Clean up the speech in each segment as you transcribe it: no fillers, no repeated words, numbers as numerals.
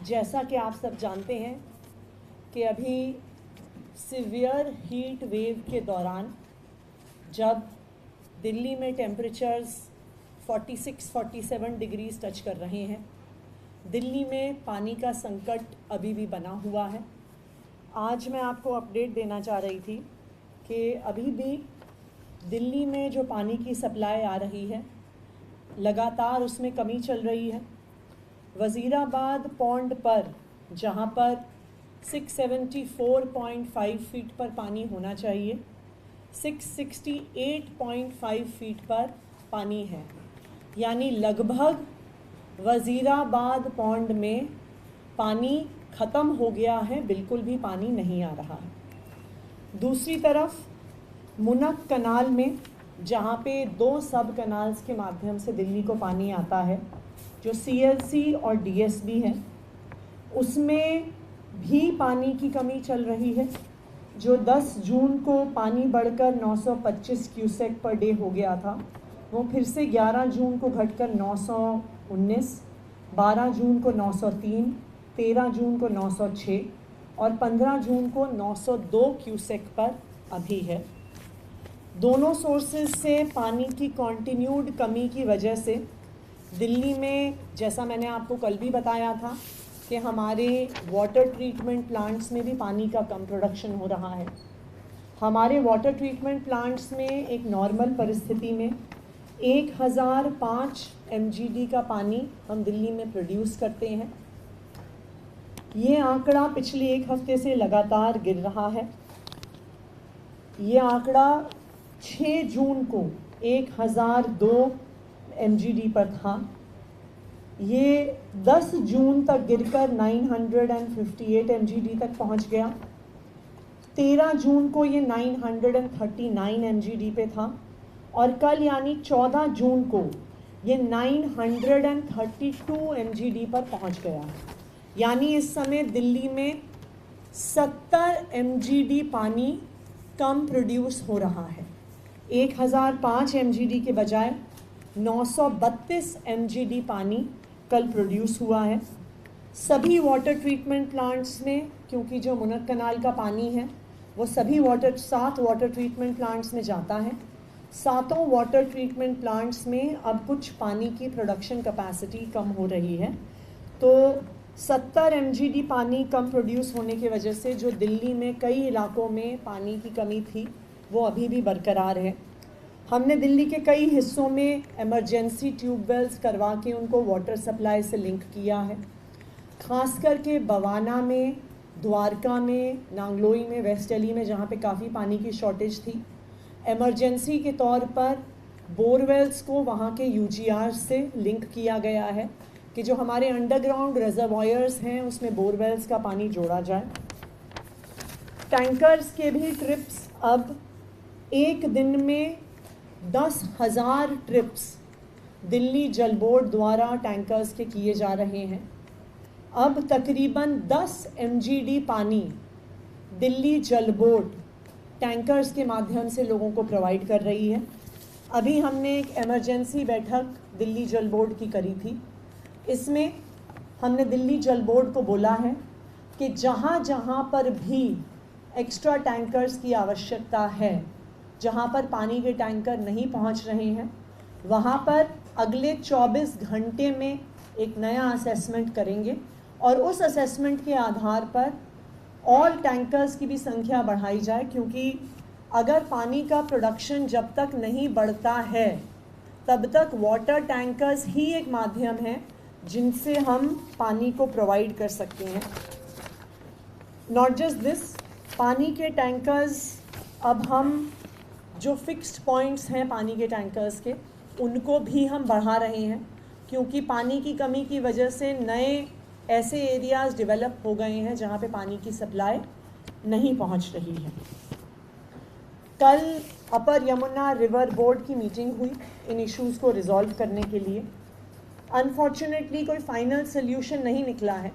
जैसा कि आप सब जानते हैं कि अभी सीवियर हीट वेव के दौरान जब दिल्ली में टेम्परेचर्स 46-47 डिग्रीज टच कर रहे हैं, दिल्ली में पानी का संकट अभी भी बना हुआ है। आज मैं आपको अपडेट देना चाह रही थी कि अभी भी दिल्ली में जो पानी की सप्लाई आ रही है, लगातार उसमें कमी चल रही है। वज़ीराबाद पौंड पर जहाँ पर 674.5 फीट पर पानी होना चाहिए, 668.5 फीट पर पानी है, यानी लगभग वज़ीराबाद पौंड में पानी ख़त्म हो गया है, बिल्कुल भी पानी नहीं आ रहा है। दूसरी तरफ मुनक कनाल में, जहाँ पे 2 सब कनाल्स के माध्यम से दिल्ली को पानी आता है, जो CLC और DSB है, उसमें भी पानी की कमी चल रही है। जो 10 जून को पानी बढ़कर 925 क्यूसेक पर डे हो गया था, वो फिर से 11 जून को घटकर 919, 12 जून को 903, 13 जून को 906 और 15 जून को 902 क्यूसेक पर अभी है। दोनों सोर्सेज से पानी की कॉन्टिन्यूड कमी की वजह से दिल्ली में, जैसा मैंने आपको कल भी बताया था कि हमारे वाटर ट्रीटमेंट प्लांट्स में भी पानी का कम प्रोडक्शन हो रहा है। हमारे वाटर ट्रीटमेंट प्लांट्स में एक नॉर्मल परिस्थिति में 1005 MGD का पानी हम दिल्ली में प्रोड्यूस करते हैं। ये आंकड़ा पिछले 1 हफ्ते से लगातार गिर रहा है। ये आंकड़ा 6 जून को 1002 MGD पर था। ये 10 जून तक गिरकर 958 MGD तक पहुंच गया। 13 जून को ये 939 MGD पे था और कल यानी 14 जून को ये 932 MGD पर पहुंच गया। यानी इस समय दिल्ली में 70 MGD पानी कम प्रोड्यूस हो रहा है। 1005 MGD के बजाय 932 MGD पानी कल प्रोड्यूस हुआ है। सभी वाटर ट्रीटमेंट प्लांट्स में, क्योंकि जो मुनक कनाल का पानी है वो सभी 7 वाटर ट्रीटमेंट प्लांट्स में जाता है। 7 वाटर ट्रीटमेंट प्लांट्स में अब कुछ पानी की प्रोडक्शन कैपेसिटी कम हो रही है, तो 70 MGD पानी कम प्रोड्यूस होने की वजह से जो दिल्ली में कई इलाकों में पानी की कमी थी वो अभी भी बरकरार है। हमने दिल्ली के कई हिस्सों में इमरजेंसी ट्यूबवेल्स करवा के उनको वाटर सप्लाई से लिंक किया है। ख़ास करके बवाना में, द्वारका में, नांगलोई में, वेस्ट दिल्ली में, जहाँ पे काफ़ी पानी की शॉर्टेज थी, इमरजेंसी के तौर पर बोरवेल्स को वहाँ के UGR से लिंक किया गया है कि जो हमारे अंडरग्राउंड रिजर्वायर्स हैं उसमें बोरवेल्स का पानी जोड़ा जाए। टैंकर्स के भी ट्रिप्स अब एक दिन में 10,000 ट्रिप्स दिल्ली जल बोर्ड द्वारा टैंकर्स के किए जा रहे हैं। अब तकरीबन 10 MGD पानी दिल्ली जल बोर्ड टैंकर्स के माध्यम से लोगों को प्रोवाइड कर रही है। अभी हमने एक इमरजेंसी बैठक दिल्ली जल बोर्ड की करी थी। इसमें हमने दिल्ली जल बोर्ड को बोला है कि जहाँ जहाँ पर भी एक्स्ट्रा टैंकर्स की आवश्यकता है, जहाँ पर पानी के टैंकर नहीं पहुँच रहे हैं, वहाँ पर अगले 24 घंटे में एक नया असेसमेंट करेंगे और उस असेसमेंट के आधार पर ऑल टैंकर्स की भी संख्या बढ़ाई जाए, क्योंकि अगर पानी का प्रोडक्शन जब तक नहीं बढ़ता है तब तक वाटर टैंकर्स ही एक माध्यम है जिनसे हम पानी को प्रोवाइड कर सकते हैं। नॉट जस्ट दिस, पानी के टैंकर्स अब हम जो फिक्स्ड पॉइंट्स हैं पानी के टैंकर्स के, उनको भी हम बढ़ा रहे हैं, क्योंकि पानी की कमी की वजह से नए ऐसे एरियाज़ डेवलप हो गए हैं जहाँ पे पानी की सप्लाई नहीं पहुँच रही है। कल अपर यमुना रिवर बोर्ड की मीटिंग हुई इन इश्यूज़ को रिजॉल्व करने के लिए। अनफॉर्चुनेटली कोई फाइनल सोल्यूशन नहीं निकला है।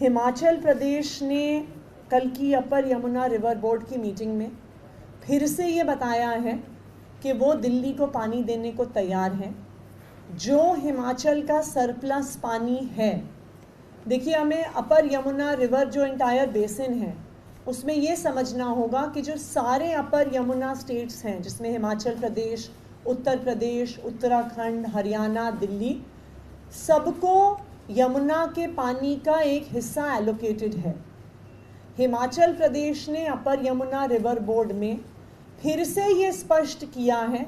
हिमाचल प्रदेश ने कल की अपर यमुना रिवर बोर्ड की मीटिंग में फिर से ये बताया है कि वो दिल्ली को पानी देने को तैयार है। जो हिमाचल का सरप्लस पानी है देखिए, हमें अपर यमुना रिवर जो एंटायर बेसिन है उसमें ये समझना होगा कि जो सारे अपर यमुना स्टेट्स हैं, जिसमें हिमाचल प्रदेश, उत्तर प्रदेश, उत्तराखंड, हरियाणा, दिल्ली, सबको यमुना के पानी का एक हिस्सा एलोकेटेड है। हिमाचल प्रदेश ने अपर यमुना रिवर बोर्ड में फिर से ये स्पष्ट किया है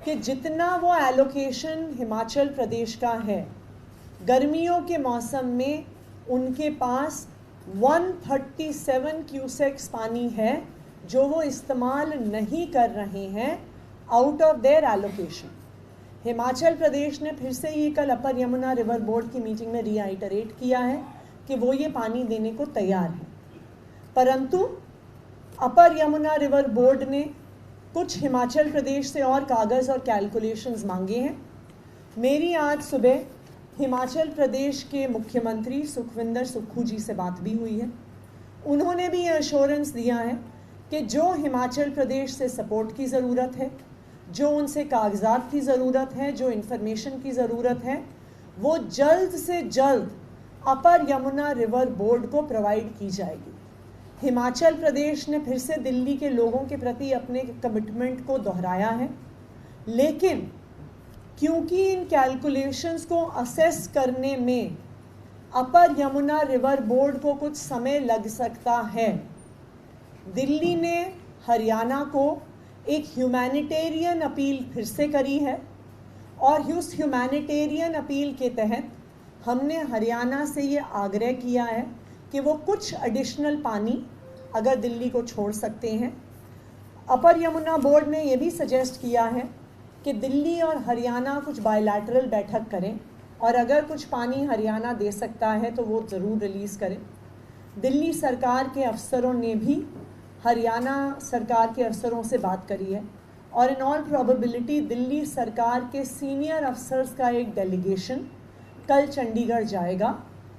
कि जितना वो एलोकेशन हिमाचल प्रदेश का है, गर्मियों के मौसम में उनके पास 137 क्यूसेक्स पानी है जो वो इस्तेमाल नहीं कर रहे हैं out of their allocation. Himachal Pradesh ने फिर से ये कल अपर यमुना रिवर बोर्ड की मीटिंग में रीआइटरेट किया है कि वो ये पानी देने को तैयार है, परंतु अपर यमुना रिवर बोर्ड ने कुछ हिमाचल प्रदेश से और कागज़ और कैलकुलेशंस मांगे हैं। मेरी आज सुबह हिमाचल प्रदेश के मुख्यमंत्री सुखविंदर सुक्खू जी से बात भी हुई है। उन्होंने भी ये एश्योरेंस दिया है कि जो हिमाचल प्रदेश से सपोर्ट की ज़रूरत है, जो उनसे कागजात की ज़रूरत है, जो इन्फॉर्मेशन की ज़रूरत है, वो जल्द से जल्द अपर यमुना रिवर बोर्ड को प्रोवाइड की जाएगी। हिमाचल प्रदेश ने फिर से दिल्ली के लोगों के प्रति अपने कमिटमेंट को दोहराया है, लेकिन क्योंकि इन कैलकुलेशंस को असेस करने में अपर यमुना रिवर बोर्ड को कुछ समय लग सकता है, दिल्ली ने हरियाणा को एक ह्यूमैनिटेरियन अपील फिर से करी है और उस ह्यूमैनिटेरियन अपील के तहत हमने हरियाणा से ये आग्रह किया है कि वो कुछ एडिशनल पानी अगर दिल्ली को छोड़ सकते हैं। अपर यमुना बोर्ड ने ये भी सजेस्ट किया है कि दिल्ली और हरियाणा कुछ बायलैटरल बैठक करें और अगर कुछ पानी हरियाणा दे सकता है तो वो ज़रूर रिलीज़ करें। दिल्ली सरकार के अफसरों ने भी हरियाणा सरकार के अफसरों से बात करी है और इन ऑल प्रोबेबिलिटी दिल्ली सरकार के सीनियर अफसर्स का एक डेलीगेशन कल चंडीगढ़ जाएगा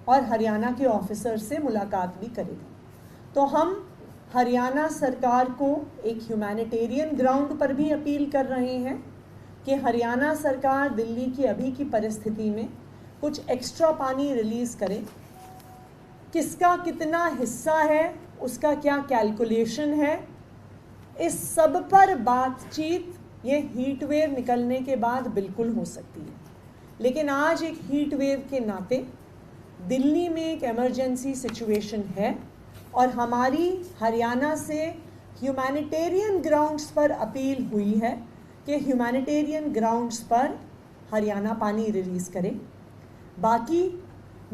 और हरियाणा के ऑफिसर से मुलाकात भी करेगा। तो हम हरियाणा सरकार को एक ह्यूमैनिटेरियन ग्राउंड पर भी अपील कर रहे हैं कि हरियाणा सरकार दिल्ली की अभी की परिस्थिति में कुछ एक्स्ट्रा पानी रिलीज़ करे। किसका कितना हिस्सा है, उसका क्या कैलकुलेशन है, इस सब पर बातचीत ये हीट वेव निकलने के बाद बिल्कुल हो सकती है। लेकिन आज एक हीट वेव के नाते दिल्ली में एक इमरजेंसी सिचुएशन है और हमारी हरियाणा से ह्यूमैनिटेरियन ग्राउंड्स पर अपील हुई है कि ह्यूमैनिटेरियन ग्राउंड्स पर हरियाणा पानी रिलीज़ करे। बाकी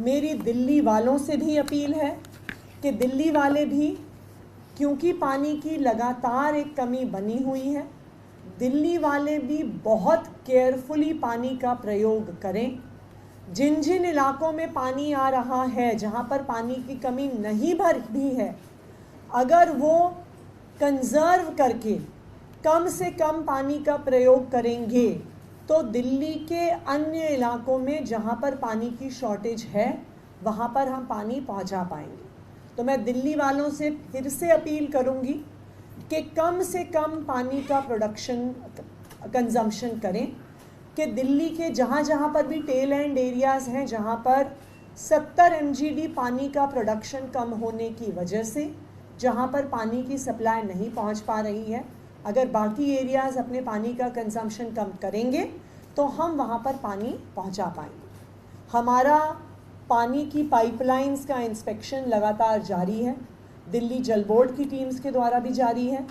मेरी दिल्ली वालों से भी अपील है कि दिल्ली वाले भी, क्योंकि पानी की लगातार एक कमी बनी हुई है, दिल्ली वाले भी बहुत केयरफुली पानी का प्रयोग करें। जिन जिन इलाकों में पानी आ रहा है, जहाँ पर पानी की कमी नहीं भर भी है, अगर वो कंजर्व करके कम से कम पानी का प्रयोग करेंगे तो दिल्ली के अन्य इलाकों में जहाँ पर पानी की शॉर्टेज है वहाँ पर हम पानी पहुँचा पाएंगे। तो मैं दिल्ली वालों से फिर से अपील करूँगी कि कम से कम पानी का प्रोडक्शन कंजम्पशन करें, कि दिल्ली के जहाँ जहाँ पर भी टेल एंड एरियाज़ हैं जहाँ पर 70 MGD पानी का प्रोडक्शन कम होने की वजह से जहाँ पर पानी की सप्लाई नहीं पहुँच पा रही है, अगर बाकी एरियाज़ अपने पानी का कंजम्पशन कम करेंगे तो हम वहाँ पर पानी पहुँचा पाएंगे। हमारा पानी की पाइपलाइंस का इंस्पेक्शन लगातार जारी है, दिल्ली जल बोर्ड की टीम्स के द्वारा भी जारी है,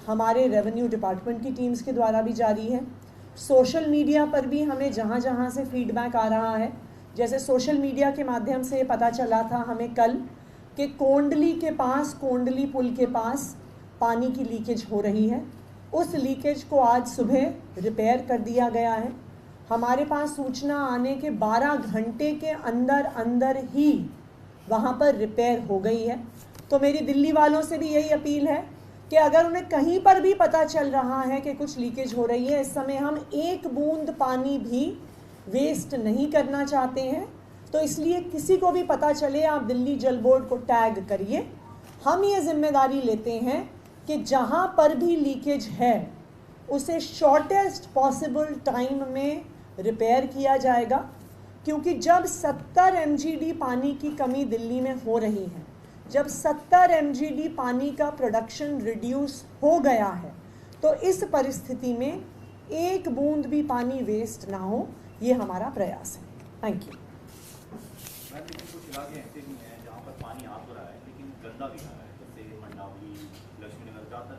हमारे रेवेन्यू डिपार्टमेंट की टीम्स के द्वारा भी जारी है। सोशल मीडिया पर भी हमें जहाँ जहाँ से फीडबैक आ रहा है, जैसे सोशल मीडिया के माध्यम से पता चला था हमें कल कि कोंडली के पास, कोंडली पुल के पास पानी की लीकेज हो रही है। उस लीकेज को आज सुबह रिपेयर कर दिया गया है। हमारे पास सूचना आने के 12 घंटे के अंदर अंदर ही वहाँ पर रिपेयर हो गई है। तो मेरी दिल्ली वालों से भी यही अपील है कि अगर उन्हें कहीं पर भी पता चल रहा है कि कुछ लीकेज हो रही है, इस समय हम एक बूंद पानी भी वेस्ट नहीं करना चाहते हैं, तो इसलिए किसी को भी पता चले आप दिल्ली जल बोर्ड को टैग करिए। हम ये जिम्मेदारी लेते हैं कि जहाँ पर भी लीकेज है उसे शॉर्टेस्ट पॉसिबल टाइम में रिपेयर किया जाएगा। क्योंकि जब 70 MGD पानी की कमी दिल्ली में हो रही है, जब 70 MGD पानी का प्रोडक्शन रिड्यूस हो गया है, तो इस परिस्थिति में एक बूंद भी पानी वेस्ट ना हो, ये हमारा प्रयास है। Thank you. कुछ इलाके ऐसे भी हैं जहाँ पर पानी आ तो रहा है लेकिन गंदा भी आ रहा है, जैसे मंडावी, लक्ष्मी नगर, ज़्यादातर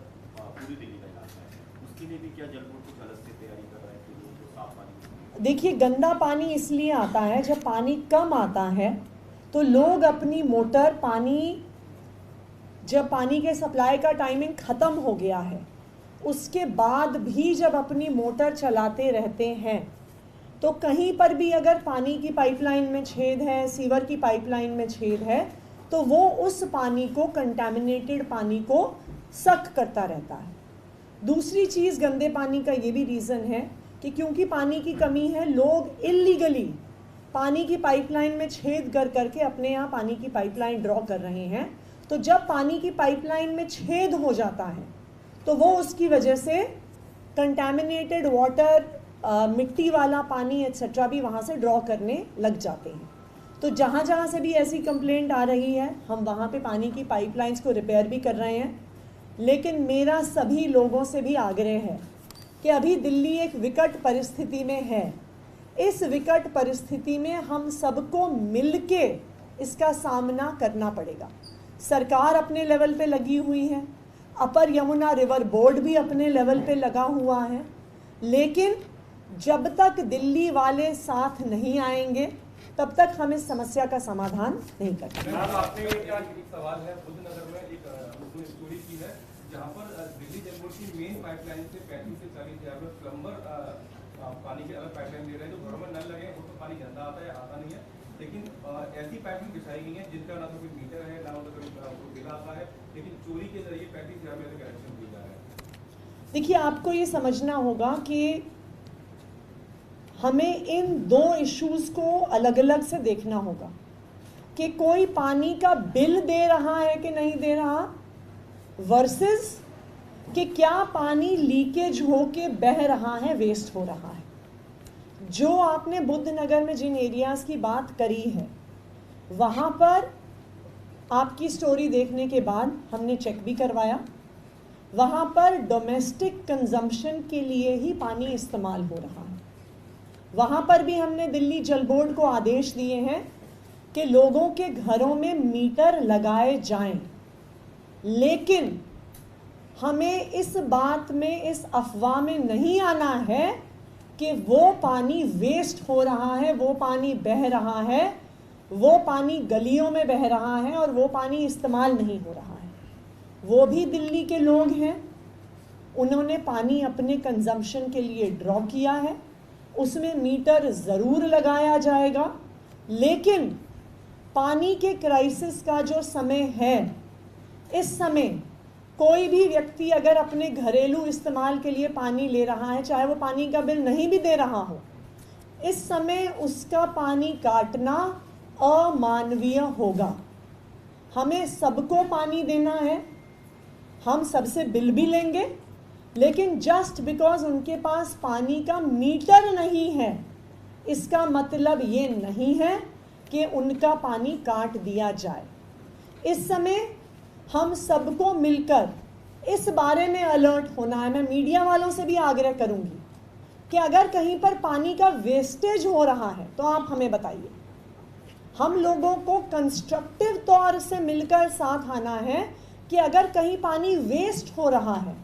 पूरी दिल्ली का इलाका है, उसके लिए भी क्या जल बोर्ड कुछ अलग से तैयारी कर रहा है कि वो जो साफ पानी? देखिए, गंदा पानी इसलिए आता है, जब पानी कम आता है तो लोग अपनी मोटर, जब पानी के सप्लाई का टाइमिंग ख़त्म हो गया है उसके बाद भी जब अपनी मोटर चलाते रहते हैं, तो कहीं पर भी अगर पानी की पाइपलाइन में छेद है, सीवर की पाइपलाइन में छेद है, तो वो उस पानी को, कंटैमिनेटेड पानी को सक करता रहता है। दूसरी चीज़, गंदे पानी का ये भी रीज़न है कि क्योंकि पानी की कमी है, लोग इल्लीगली पानी की पाइपलाइन में छेद कर करके अपने यहाँ पानी की पाइपलाइन ड्रॉ कर रहे हैं। तो जब पानी की पाइपलाइन में छेद हो जाता है तो वो उसकी वजह से कंटैमिनेटेड वाटर, मिट्टी वाला पानी एक्सेट्रा भी वहाँ से ड्रॉ करने लग जाते हैं। तो जहाँ जहाँ से भी ऐसी कंप्लेंट आ रही है, हम वहाँ पे पानी की पाइपलाइंस को रिपेयर भी कर रहे हैं। लेकिन मेरा सभी लोगों से भी आग्रह है कि अभी दिल्ली एक विकट परिस्थिति में है। इस विकट परिस्थिति में हम सबको मिलके इसका सामना करना पड़ेगा। सरकार अपने लेवल पे लगी हुई है, अपर यमुना रिवर बोर्ड भी अपने लेवल पे लगा हुआ है, लेकिन जब तक दिल्ली वाले साथ नहीं आएंगे तब तक हम इस समस्या का समाधान नहीं कर सकते। आपने एक सवाल है, बुद्धनगर में एक स्टोरी की है जहां पर दिल्ली जल बोर्ड की मेन पाइपलाइन से 35 से 40 हज़ार प्लम्बर पानी के अलग पाइपलाइन दे रहे हैं। जो घरों में नल लगे हैं वो तो पानी गंदा आता है, आता नहीं है, लेकिन ऐसी पाइपलाइन बिछाई गई है जिनका ना तो कोई मीटर है, ना तो कोई बिल आता है, लेकिन चोरी के जरिए 35,000 में कनेक्शन दिया जा रहा है। देखिए, आपको ये समझना होगा कि हमें इन दो इश्यूज को अलग अलग से देखना होगा कि कोई पानी का बिल दे रहा है कि नहीं दे रहा, वर्सेस कि क्या पानी लीकेज होके बह रहा है, वेस्ट हो रहा है। जो आपने बुद्धनगर में जिन एरियाज़ की बात करी है, वहाँ पर आपकी स्टोरी देखने के बाद हमने चेक भी करवाया, वहाँ पर डोमेस्टिक कंजम्पशन के लिए ही पानी इस्तेमाल हो रहा है। वहाँ पर भी हमने दिल्ली जल बोर्ड को आदेश दिए हैं कि लोगों के घरों में मीटर लगाए जाएं, लेकिन हमें इस बात में, इस अफवाह में नहीं आना है कि वो पानी वेस्ट हो रहा है, वो पानी बह रहा है, वो पानी गलियों में बह रहा है और वो पानी इस्तेमाल नहीं हो रहा है। वो भी दिल्ली के लोग हैं, उन्होंने पानी अपने कंजम्पशन के लिए ड्रॉ किया है, उसमें मीटर ज़रूर लगाया जाएगा। लेकिन पानी के क्राइसिस का जो समय है, इस समय कोई भी व्यक्ति अगर अपने घरेलू इस्तेमाल के लिए पानी ले रहा है, चाहे वो पानी का बिल नहीं भी दे रहा हो, इस समय उसका पानी काटना अमानवीय होगा। हमें सबको पानी देना है, हम सबसे बिल भी लेंगे, लेकिन जस्ट बिकॉज उनके पास पानी का मीटर नहीं है, इसका मतलब ये नहीं है कि उनका पानी काट दिया जाए। इस समय हम सबको मिलकर इस बारे में अलर्ट होना है। मैं मीडिया वालों से भी आग्रह करूंगी कि अगर कहीं पर पानी का वेस्टेज हो रहा है तो आप हमें बताइए। हम लोगों को कंस्ट्रक्टिव तौर से मिलकर साथ आना है कि अगर कहीं पानी वेस्ट हो रहा है,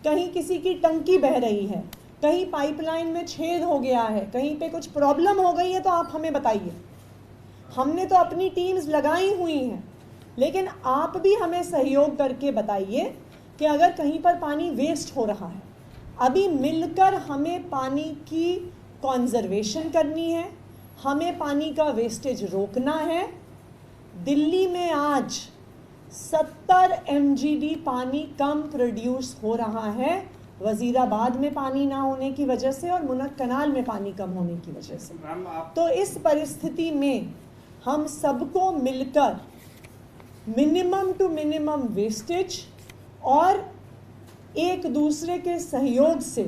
कहीं किसी की टंकी बह रही है, कहीं पाइपलाइन में छेद हो गया है, कहीं पे कुछ प्रॉब्लम हो गई है, तो आप हमें बताइए। हमने तो अपनी टीम्स लगाई हुई हैं, लेकिन आप भी हमें सहयोग करके बताइए कि अगर कहीं पर पानी वेस्ट हो रहा है। अभी मिलकर हमें पानी की कंजर्वेशन करनी है, हमें पानी का वेस्टेज रोकना है। दिल्ली में आज 70 MGD पानी कम प्रोड्यूस हो रहा है, वजीराबाद में पानी ना होने की वजह से और मुनक कनाल में पानी कम होने की वजह से। तो इस परिस्थिति में हम सबको मिलकर मिनिमम टू मिनिमम वेस्टेज और एक दूसरे के सहयोग से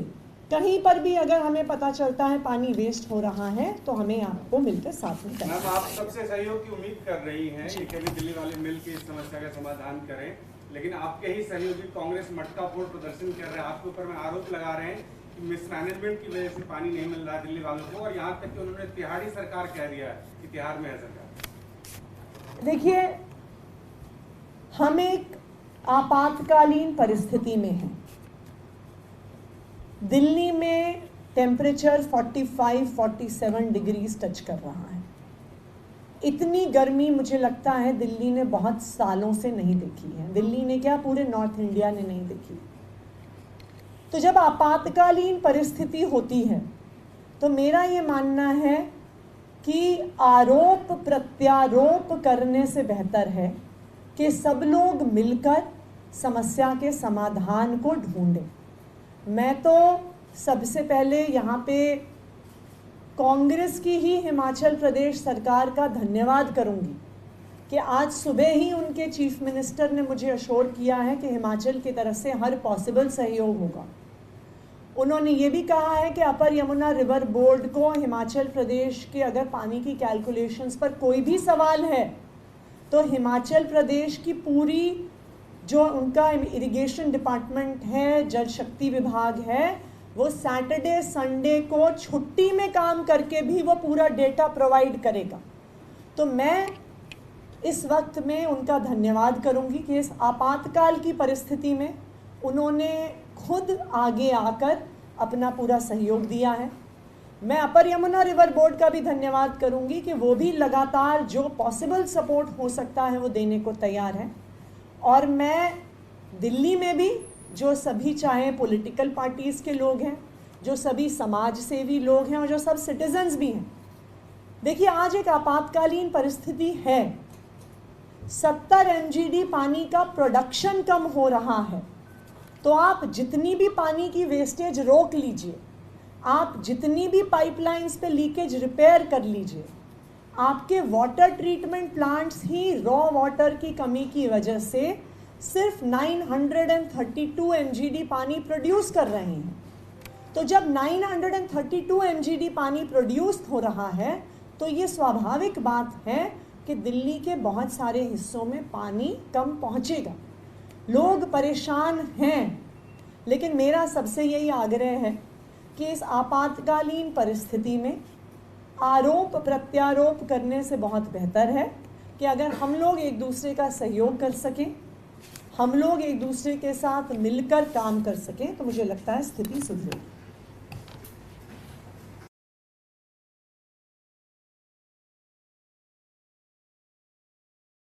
कहीं पर भी अगर हमें पता चलता है पानी वेस्ट हो रहा है तो हमें आपको मिलकर साथ में करना है। मैम, आप सबसे सहयोग की उम्मीद कर रही हैं कि कभी दिल्ली वाले मिल के इस समस्या का समाधान करें, लेकिन आपके ही सहयोगी कांग्रेस मटका फोड़ प्रदर्शन कर रहे हैं, आपके ऊपर में आरोप लगा रहे हैं कि मिसमैनेजमेंट की वजह से पानी नहीं मिल रहा है दिल्ली वालों को, और यहाँ तक कि उन्होंने तिहाड़ी सरकार कह दिया है कि तिहाड़ में है सरकार। देखिए, हम एक आपातकालीन परिस्थिति में हैं। दिल्ली में टेम्परेचर 45-47 डिग्रीज टच कर रहा है। इतनी गर्मी मुझे लगता है दिल्ली ने बहुत सालों से नहीं देखी है। दिल्ली ने क्या, पूरे नॉर्थ इंडिया ने नहीं देखी। तो जब आपातकालीन परिस्थिति होती है तो मेरा ये मानना है कि आरोप प्रत्यारोप करने से बेहतर है कि सब लोग मिलकर समस्या के समाधान को ढूंढें। मैं तो सबसे पहले यहाँ पे कांग्रेस की ही हिमाचल प्रदेश सरकार का धन्यवाद करूँगी कि आज सुबह ही उनके चीफ मिनिस्टर ने मुझे अश्योर किया है कि हिमाचल की तरफ से हर पॉसिबल सहयोग होगा। उन्होंने ये भी कहा है कि अपर यमुना रिवर बोर्ड को हिमाचल प्रदेश के अगर पानी की कैलकुलेशंस पर कोई भी सवाल है तो हिमाचल प्रदेश की पूरी जो उनका इरिगेशन डिपार्टमेंट है, जल शक्ति विभाग है, वो सैटरडे संडे को छुट्टी में काम करके भी वो पूरा डेटा प्रोवाइड करेगा। तो मैं इस वक्त में उनका धन्यवाद करूंगी कि इस आपातकाल की परिस्थिति में उन्होंने खुद आगे आकर अपना पूरा सहयोग दिया है। मैं अपर यमुना रिवर बोर्ड का भी धन्यवाद करूंगी कि वो भी लगातार जो पॉसिबल सपोर्ट हो सकता है वो देने को तैयार है। और मैं दिल्ली में भी जो सभी चाहे पॉलिटिकल पार्टीज़ के लोग हैं, जो सभी समाज सेवी लोग हैं और जो सब सिटीजन्स भी हैं, देखिए आज एक आपातकालीन परिस्थिति है। 70 MGD पानी का प्रोडक्शन कम हो रहा है, तो आप जितनी भी पानी की वेस्टेज रोक लीजिए, आप जितनी भी पाइपलाइंस पे लीकेज रिपेयर कर लीजिए। आपके वाटर ट्रीटमेंट प्लांट्स ही रॉ वाटर की कमी की वजह से सिर्फ 932 MGD पानी प्रोड्यूस कर रहे हैं। तो जब 932 MGD पानी प्रोड्यूस हो रहा है तो ये स्वाभाविक बात है कि दिल्ली के बहुत सारे हिस्सों में पानी कम पहुंचेगा। लोग परेशान हैं, लेकिन मेरा सबसे यही आग्रह है कि इस आपातकालीन परिस्थिति में आरोप प्रत्यारोप करने से बहुत बेहतर है कि अगर हम लोग एक दूसरे का सहयोग कर सकें, हम लोग एक दूसरे के साथ मिलकर काम कर सकें, तो मुझे लगता है स्थिति सुधरेगी।